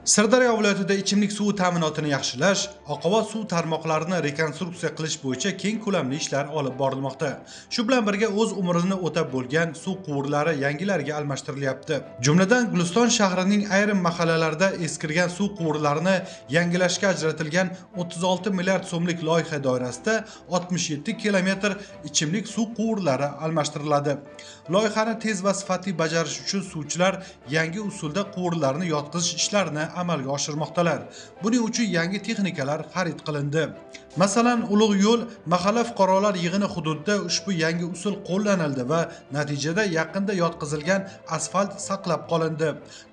Sirdaryo viloyatida ichimlik suvi ta'minotini yaxshilash, oqova suv tarmoqlarini rekonstruksiya qilish bo'yicha keng ko'lamli ishlar olib borilmoqda. Shu bilan birga o'z umrini o'tab bo'lgan suv quvurlari yangilariga almashtirilyapti. Jumladan Guliston shahrining ayrim mahallalarida eskirgan suv quvurlarini yangilashga ajratilgan 36 milliard so'mlik loyiha doirasida 67 kilometr ichimlik suv quvurlari almashtiriladi. Loyihani tez va sifatli bajarish uchun suvchilar yangi usulda quvurlarni yotqizish ishlarini amalga oshirmoqdalar. Buning uchun yangi texnikalar xarid qilindi. Masalan, Ulug' yo'l mahalla fuqarolar yig'ini hududida ushbu yangi usul qo'llanildi va natijada yaqinda yotqizilgan asfalt saqlab qolindi.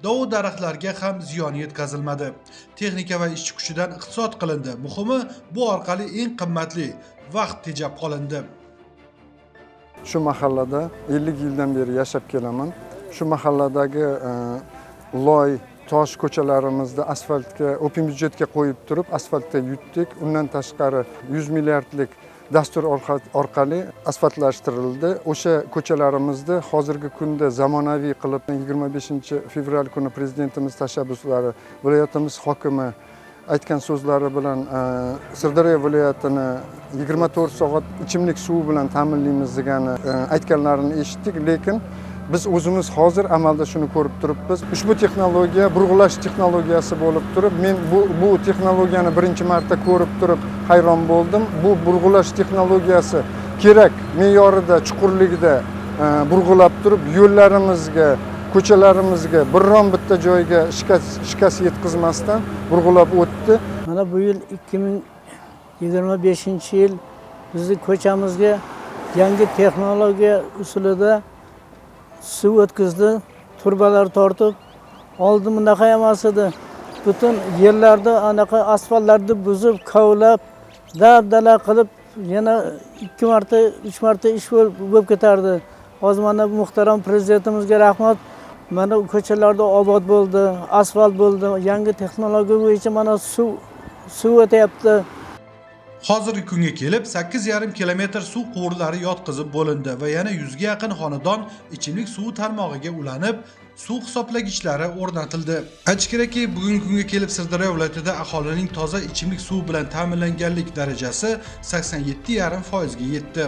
Dovul daraxtlarga ham ziyon yetkazilmadi. Texnika va ishchi kuchidan iqtisod qilindi. Muhimi, bu orqali eng qimmatli vaqt tejab qolindi. Shu mahallada 50 yildan beri yashab kelaman. Shu mahalladagi loy tosh ko'chalarimizda asfaltga, o'pin byudjetga qo'yib turib, asfaltda yutdik. Undan tashqari 100 milliardlik dastur orqali asfaltlashtirildi. O'sha ko'chalarimizda hozirgi kunda zamonaviy qilib 25-fevral kuni prezidentimiz tashabbuslari, viloyatimiz hokimi aytgan so'zlari bilan Sirdaryo viloyatini 24 soat ichimlik suvi bilan ta'minlaymiz degani aytganlarini eshitdik, lekin biz o'zimiz hozir amalda shuni ko'rib turibmiz. Ushbu texnologiya burg'ulash texnologiyasi bo'lib turib, men bu texnologiyani birinchi marta ko'rib turib hayron bo'ldim. Bu burg'ulash texnologiyasi kerak me'yorida, chuqurligida burg'ulab turib, yo'llarimizga, ko'chalarimizga biron bitta joyga shikast yetkazmasdan burg'ulab o'tdi. Mana bu yil 2025-yil bizning ko'chamizga yangi texnologiya usulida suv o'tkazdi, turbalar tortib, oldin bunaqa emas edi. Butun yerlarda anaqa asfaltlarni buzib, kovlab, dabdala qilib, yana 2 marta, 3 marta ish bo'lib ketardi. Hozir mana muhtaram prezidentimizga rahmat. Mana ko'chalarda obod bo'ldi, asfalt bo'ldi. Yangi texnologiya bo'yicha mana suv o'tyapti. Hozirgi kunga kelib 8,5 kilometr suv quvurlari yotqizib bo'lindi va yana 100 ga yaqin xonadon ichimlik suvi tarmog'iga ulanib, suv hisoblagichlari o'rnatildi. Aytish kerakki, bugungi kunga kelib Sirdaryo viloyatida aholining toza ichimlik suvi bilan ta'minlanganlik darajasi 87,5% ga yetdi.